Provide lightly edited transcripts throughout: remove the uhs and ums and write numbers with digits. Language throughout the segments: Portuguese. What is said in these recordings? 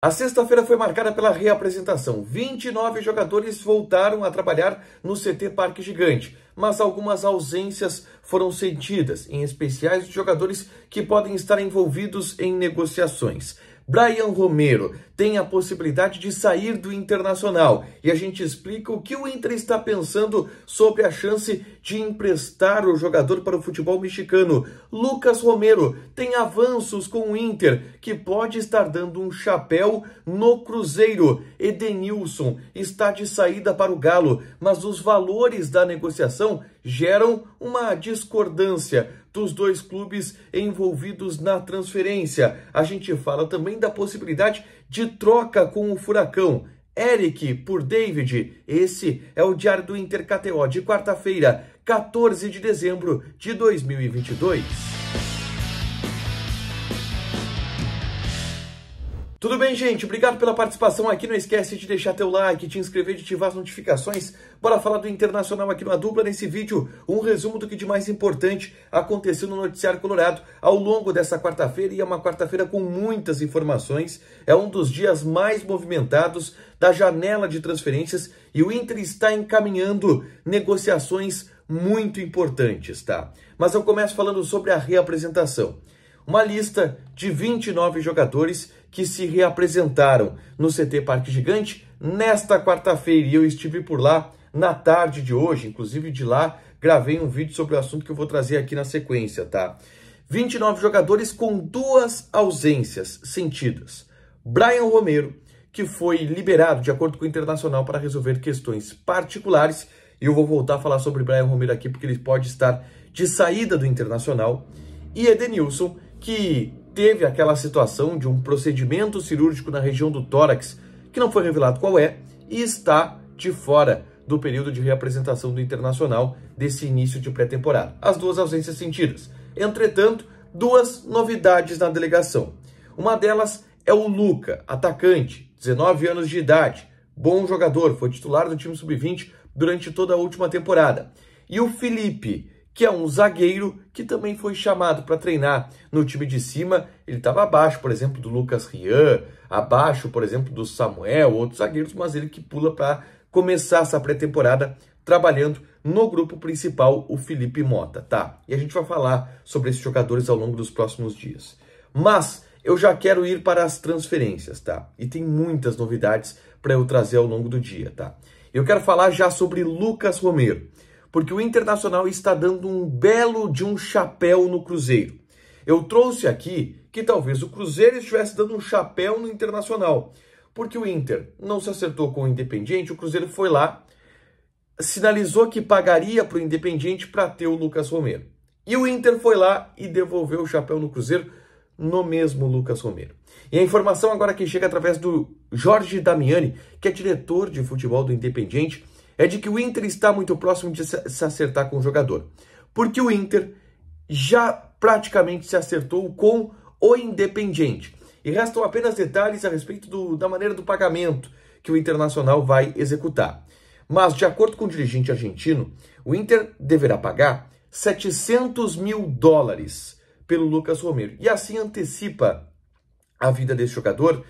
A sexta-feira foi marcada pela reapresentação. 29 jogadores voltaram a trabalhar no CT Parque Gigante, mas algumas ausências foram sentidas, em especial de jogadores que podem estar envolvidos em negociações. Bryan Romero tem a possibilidade de sair do Internacional e a gente explica o que o Inter está pensando sobre a chance de emprestar o jogador para o futebol mexicano. Lucas Romero tem avanços com o Inter, que pode estar dando um chapéu no Cruzeiro. Edenilson está de saída para o Galo, mas os valores da negociação geram uma discordância dos dois clubes envolvidos na transferência. A gente fala também da possibilidade de troca com o Furacão. Eric por David. Esse é o Diário do Inter KTO de quarta-feira, 14 de dezembro de 2022. Tudo bem, gente? Obrigado pela participação aqui. Não esquece de deixar teu like, te inscrever, de ativar as notificações. Bora falar do Internacional aqui no A Dupla. Nesse vídeo, um resumo do que de mais importante aconteceu no noticiário colorado ao longo dessa quarta-feira. E é uma quarta-feira com muitas informações. É um dos dias mais movimentados da janela de transferências. E o Inter está encaminhando negociações muito importantes, tá? Mas eu começo falando sobre a reapresentação. Uma lista de 29 jogadores que se reapresentaram no CT Parque Gigante nesta quarta-feira. E eu estive por lá na tarde de hoje, inclusive de lá gravei um vídeo sobre o assunto que eu vou trazer aqui na sequência, tá? 29 jogadores com duas ausências sentidas. Bryan Romero, que foi liberado de acordo com o Internacional para resolver questões particulares. E eu vou voltar a falar sobre Bryan Romero aqui porque ele pode estar de saída do Internacional. E Edenilson, que teve aquela situação de um procedimento cirúrgico na região do tórax, que não foi revelado qual é, e está de fora do período de reapresentação do Internacional desse início de pré-temporada. As duas ausências sentidas. Entretanto, duas novidades na delegação. Uma delas é o Luca, atacante, 19 anos de idade, bom jogador, foi titular do time sub-20 durante toda a última temporada. E o Felipe, que é um zagueiro que também foi chamado para treinar no time de cima. Ele estava abaixo, por exemplo, do Lucas Rian, abaixo, por exemplo, do Samuel, outros zagueiros, mas ele que pula para começar essa pré-temporada trabalhando no grupo principal, o Felipe Mota, tá? E a gente vai falar sobre esses jogadores ao longo dos próximos dias. Mas eu já quero ir para as transferências, tá? E tem muitas novidades para eu trazer ao longo do dia, tá? Eu quero falar já sobre Lucas Romero, porque o Internacional está dando um belo de um chapéu no Cruzeiro. Eu trouxe aqui que talvez o Cruzeiro estivesse dando um chapéu no Internacional, porque o Inter não se acertou com o Independiente, o Cruzeiro foi lá, sinalizou que pagaria para o Independiente para ter o Lucas Romero. E o Inter foi lá e devolveu o chapéu no Cruzeiro no mesmo Lucas Romero. E a informação agora que chega através do Jorge Damiani, que é diretor de futebol do Independiente, é de que o Inter está muito próximo de se acertar com o jogador. Porque o Inter já praticamente se acertou com o Independiente. E restam apenas detalhes a respeito da maneira do pagamento que o Internacional vai executar. Mas, de acordo com o dirigente argentino, o Inter deverá pagar $700 mil pelo Lucas Romero. E assim antecipa a vida desse jogador,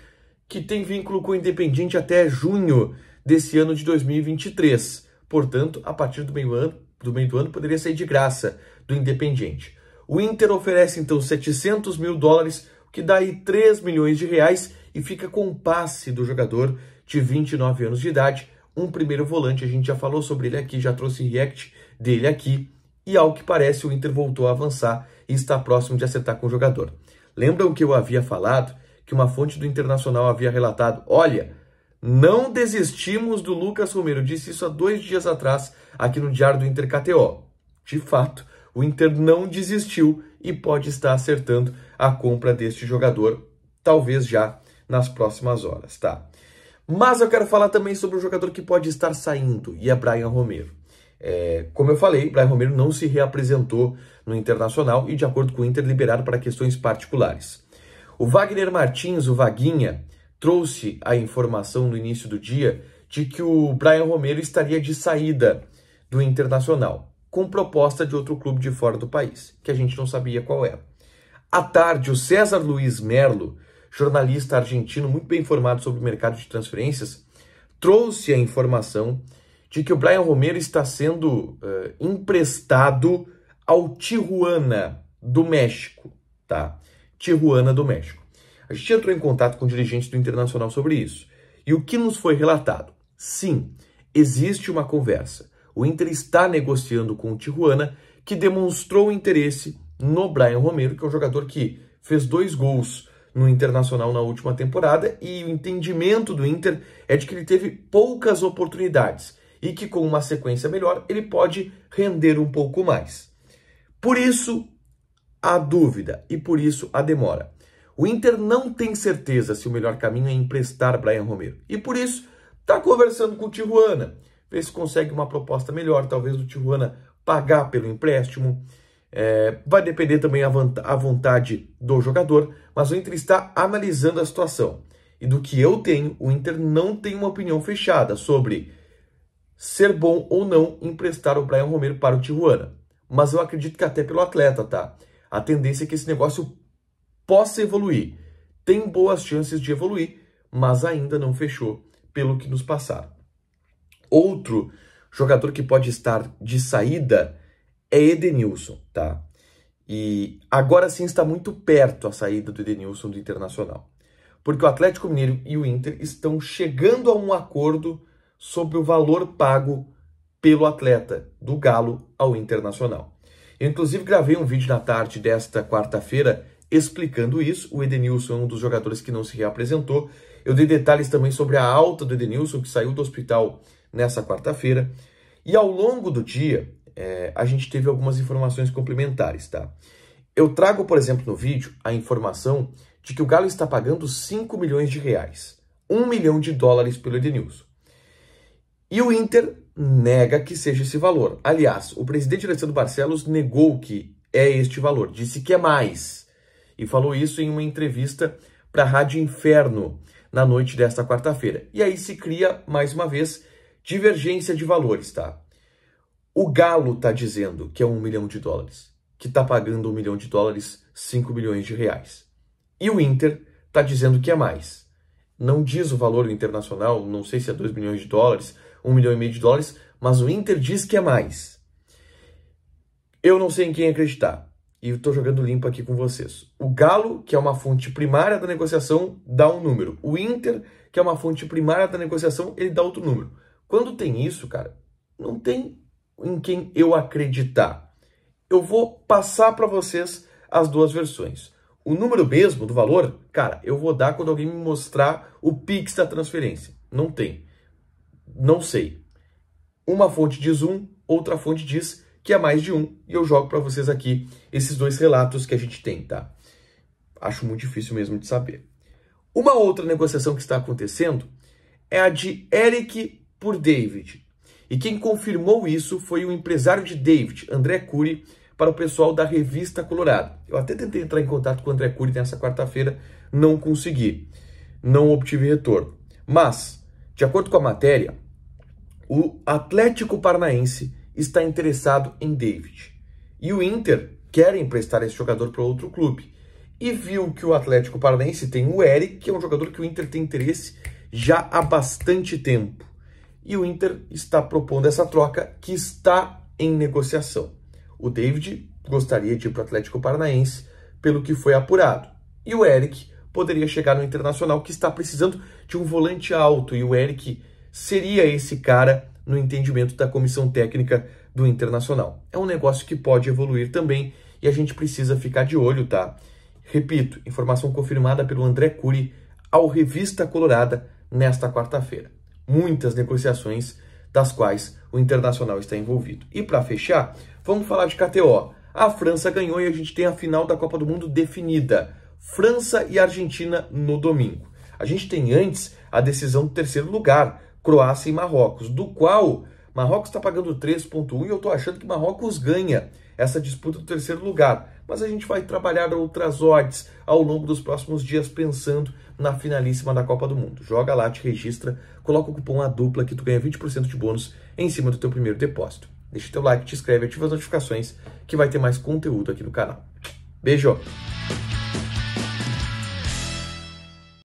que tem vínculo com o Independiente até junho desse ano de 2023. Portanto, a partir do meio do ano, poderia sair de graça do Independiente. O Inter oferece, então, $700 mil, o que dá aí 3 milhões de reais, e fica com o passe do jogador de 29 anos de idade, um primeiro volante. A gente já falou sobre ele aqui, já trouxe react dele aqui, e ao que parece o Inter voltou a avançar e está próximo de acertar com o jogador. Lembram que eu havia falado que uma fonte do Internacional havia relatado: olha, não desistimos do Lucas Romero. Eu disse isso há 2 dias atrás aqui no Diário do Inter KTO. De fato, o Inter não desistiu e pode estar acertando a compra deste jogador, talvez já nas próximas horas, tá? Mas eu quero falar também sobre o jogador que pode estar saindo, e é Bryan Romero. Como eu falei, Bryan Romero não se reapresentou no Internacional e, de acordo com o Inter, liberado para questões particulares. O Wagner Martins, o Vaguinha, trouxe a informação no início do dia de que o Bryan Romero estaria de saída do Internacional, com proposta de outro clube de fora do país, que a gente não sabia qual era. À tarde, o César Luiz Merlo jornalista argentino muito bem informado sobre o mercado de transferências, trouxe a informação de que o Bryan Romero está sendo emprestado ao Tijuana do México, tá? Tijuana do México. A gente entrou em contato com dirigentes do Internacional sobre isso. E o que nos foi relatado? Sim, existe uma conversa. O Inter está negociando com o Tijuana, que demonstrou interesse no Bryan Romero, que é um jogador que fez 2 gols no Internacional na última temporada, e o entendimento do Inter é de que ele teve poucas oportunidades e que com uma sequência melhor ele pode render um pouco mais. Por isso a dúvida e por isso a demora. O Inter não tem certeza se o melhor caminho é emprestar Bryan Romero e por isso está conversando com o Tijuana, ver se consegue uma proposta melhor, talvez o Tijuana pagar pelo empréstimo. Vai depender também a vontade do jogador, mas o Inter está analisando a situação. E do que eu tenho, o Inter não tem uma opinião fechada sobre ser bom ou não emprestar o Bryan Romero para o Tijuana. Mas eu acredito que até pelo atleta, tá? A tendência é que esse negócio possa evoluir. Tem boas chances de evoluir, mas ainda não fechou, pelo que nos passaram. Outro jogador que pode estar de saída é Edenilson, tá? E agora sim está muito perto a saída do Edenilson do Internacional. Porque o Atlético Mineiro e o Inter estão chegando a um acordo sobre o valor pago pelo atleta do Galo ao Internacional. Eu inclusive gravei um vídeo na tarde desta quarta-feira explicando isso. O Edenilson é um dos jogadores que não se reapresentou. Eu dei detalhes também sobre a alta do Edenilson, que saiu do hospital nessa quarta-feira. E ao longo do dia, a gente teve algumas informações complementares, tá? Eu trago, por exemplo, no vídeo, a informação de que o Galo está pagando 5 milhões de reais, $1 milhão pelo Edenilson. E o Inter nega que seja esse valor. Aliás, o presidente Alessandro Barcelos negou que é este valor, disse que é mais. E falou isso em uma entrevista para a Rádio Inferno na noite desta quarta-feira. E aí se cria, mais uma vez, divergência de valores, tá? O Galo está dizendo que é $1 milhão, que está pagando $1 milhão, 5 milhões de reais. E o Inter está dizendo que é mais. Não diz o valor internacional, não sei se é $2 milhões, $1,5 milhão, mas o Inter diz que é mais. Eu não sei em quem acreditar. E estou jogando limpo aqui com vocês. O Galo, que é uma fonte primária da negociação, dá um número. O Inter, que é uma fonte primária da negociação, ele dá outro número. Quando tem isso, cara, não tem em quem eu acreditar. Eu vou passar para vocês as duas versões. O número mesmo do valor, cara, eu vou dar quando alguém me mostrar o Pix da transferência. Não tem. Não sei. Uma fonte diz um, outra fonte diz que é mais de um, e eu jogo para vocês aqui esses dois relatos que a gente tem, tá? Acho muito difícil mesmo de saber. Uma outra negociação que está acontecendo é a de Eric por David. E quem confirmou isso foi o empresário de David, André Cury, para o pessoal da Revista Colorado. Eu até tentei entrar em contato com o André Cury nessa quarta-feira, não consegui, não obtive retorno. Mas, de acordo com a matéria, o Atlético Paranaense está interessado em David. E o Inter quer emprestar esse jogador para outro clube. E viu que o Atlético Paranaense tem o Eric, que é um jogador que o Inter tem interesse já há bastante tempo. E o Inter está propondo essa troca que está em negociação. O David gostaria de ir para o Atlético Paranaense, pelo que foi apurado. E o Eric poderia chegar no Internacional, que está precisando de um volante alto. E o Eric seria esse cara no entendimento da comissão técnica do Internacional. É um negócio que pode evoluir também e a gente precisa ficar de olho, tá? Repito, informação confirmada pelo André Cury ao Revista Colorada nesta quarta-feira. Muitas negociações das quais o Internacional está envolvido. E para fechar, vamos falar de KTO. A França ganhou e a gente tem a final da Copa do Mundo definida. França e Argentina no domingo. A gente tem antes a decisão do terceiro lugar, Croácia e Marrocos, do qual Marrocos está pagando 3,1 e eu estou achando que Marrocos ganha essa disputa do terceiro lugar. Mas a gente vai trabalhar outras odds ao longo dos próximos dias pensando na finalíssima da Copa do Mundo. Joga lá, te registra, coloca o cupom ADUPLA que tu ganha 20% de bônus em cima do teu primeiro depósito. Deixa teu like, te inscreve, ativa as notificações que vai ter mais conteúdo aqui no canal. Beijo!